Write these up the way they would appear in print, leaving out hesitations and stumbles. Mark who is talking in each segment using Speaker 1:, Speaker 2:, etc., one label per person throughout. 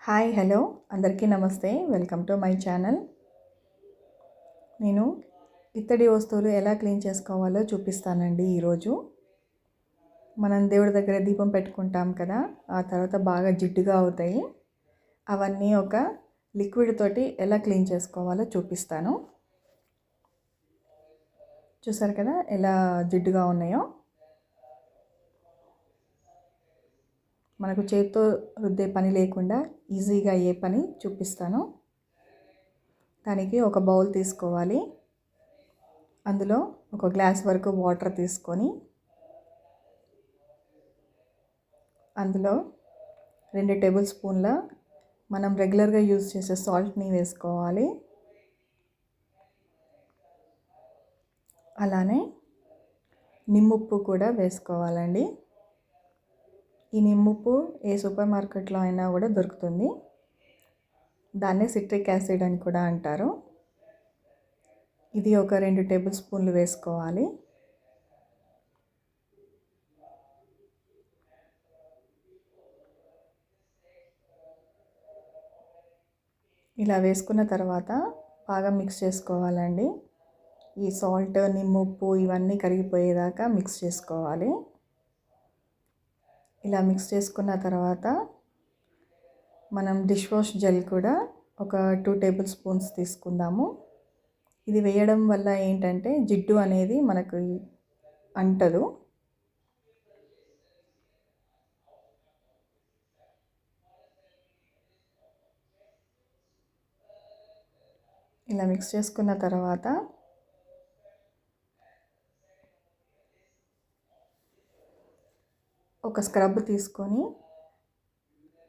Speaker 1: Hi hello అందరికీ నమస్తే. Welcome to my channel. నేను ఇత్తడి వస్తువులు ఎలా క్లీన్ చేసుకోవాలో చూపిస్తానండి ఈరోజు. మనం దేవుడి దగ్గర దీపం పెట్టుకుంటాం కదా, ఆ తర్వాత బాగా జిడ్డుగా అవుతాయి. అవన్నీ ఒక లిక్విడ్ తోటి ఎలా క్లీన్ చేసుకోవాలో చూపిస్తాను. చూసారు కదా ఎలా జిడ్డుగా ఉన్నాయో. మనకు చేత్తో రుద్దే పని లేకుండా ఈజీగా అయ్యే పని చూపిస్తాను. దానికి ఒక బౌల్ తీసుకోవాలి. అందులో ఒక గ్లాస్ వరకు వాటర్ తీసుకొని అందులో 2 టేబుల్ స్పూన్ల మనం రెగ్యులర్గా యూజ్ చేసే సాల్ట్ని వేసుకోవాలి. అలానే నిమ్ముప్పు కూడా వేసుకోవాలండి. ఈ నిమ్ముప్పు ఏ సూపర్ మార్కెట్లో అయినా కూడా దొరుకుతుంది. దాన్నే సిట్రిక్ యాసిడ్ అని కూడా అంటారు. ఇది ఒక 2 టేబుల్ స్పూన్లు వేసుకోవాలి. ఇలా వేసుకున్న తర్వాత బాగా మిక్స్ చేసుకోవాలండి. ఈ సాల్ట్, నిమ్ముప్పు ఇవన్నీ కరిగిపోయేదాకా మిక్స్ చేసుకోవాలి. ఇలా మిక్స్ చేసుకున్న తర్వాత మనం డిష్ వాష్ జెల్ కూడా ఒక 2 టేబుల్ స్పూన్స్ తీసుకుందాము. ఇది వేయడం వల్ల ఏంటంటే జిడ్డు అనేది మనకు అంటదు. ఇలా మిక్స్ చేసుకున్న తర్వాత ఒక స్క్రబ్ తీసుకొని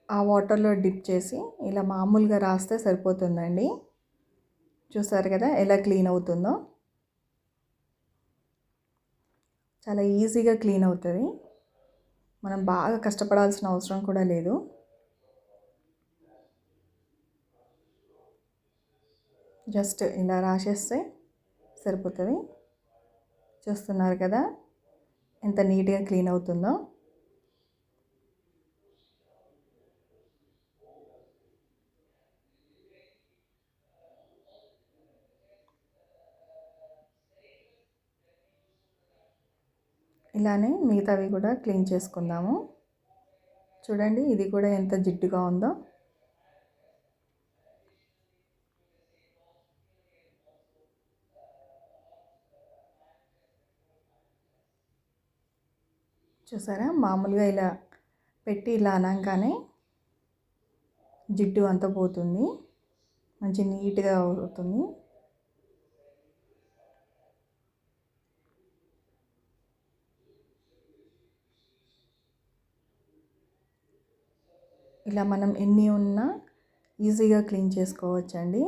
Speaker 1: ఆ వాటర్లో డిప్ చేసి ఇలా మామూలుగా రాస్తే సరిపోతుందండి. చూసారు కదా ఎలా క్లీన్ అవుతుందో. చాలా ఈజీగా క్లీన్ అవుతుంది. మనం బాగా కష్టపడాల్సిన అవసరం కూడా లేదు. జస్ట్ ఇలా రాసేస్తే సరిపోతుంది. చూస్తున్నారు కదా ఎంత నీట్గా క్లీన్ అవుతుందో. ఇలానే మిగతావి కూడా క్లీన్ చేసుకుందాము. చూడండి ఇది కూడా ఎంత జిడ్డుగా ఉందో. చూసారా మామూలుగా ఇలా పెట్టి ఇలా అనగానే జిడ్డు అంతా పోతుంది. మంచి నీట్గా అవుతుంది. ఇలా మనం ఎన్ని ఉన్నా ఈజీగా క్లీన్ చేసుకోవచ్చండి.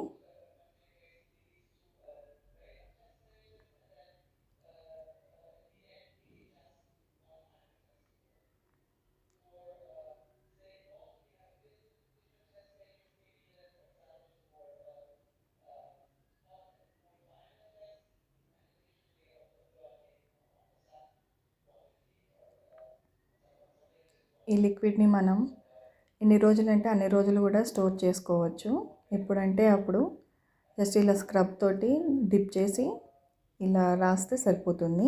Speaker 1: ఈ లిక్విడ్ని మనం ఎన్ని రోజులంటే అన్ని రోజులు కూడా స్టోర్ చేసుకోవచ్చు. ఎప్పుడంటే అప్పుడు జస్ట్ ఇలా స్క్రబ్ తోటి డిప్ చేసి ఇలా రాస్తే సరిపోతుంది.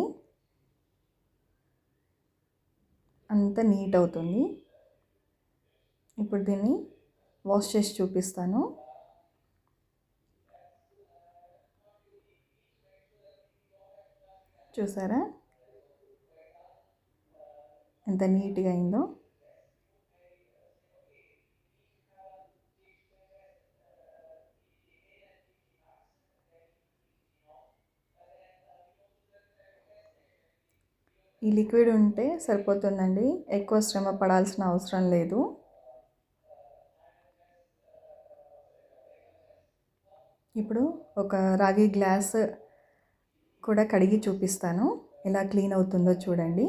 Speaker 1: అంత నీట్ అవుతుంది. ఇప్పుడు దీన్ని వాష్ చేసి చూపిస్తాను. చూసారా ఎంత నీట్గా అయిందో. ఈ లిక్విడ్ ఉంటే సరిపోతుందండి. ఎక్కువ శ్రమ పడాల్సిన అవసరం లేదు. ఇప్పుడు ఒక రాగి గ్లాస్ కూడా కడిగి చూపిస్తాను ఎలా క్లీన్ అవుతుందో చూడండి.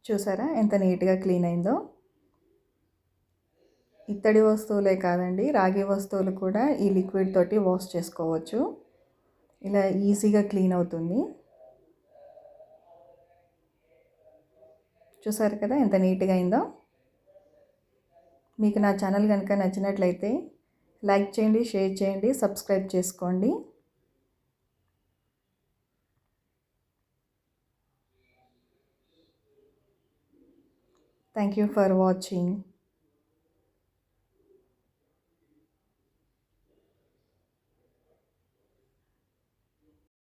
Speaker 1: చూసారా ఎంత నీట్గా క్లీన్ అయిందో. ఇత్తడి వస్తువులే కాదండి, రాగి వస్తువులు కూడా ఈ లిక్విడ్ తోటి వాష్ చేసుకోవచ్చు. ఇలా ఈజీగా క్లీన్ అవుతుంది. చూసారు కదా ఎంత నీట్గా అయిందో. మీకు నా ఛానల్ కనుక నచ్చినట్లయితే లైక్ చేయండి, షేర్ చేయండి, సబ్స్క్రైబ్ చేసుకోండి. Thank you for watching.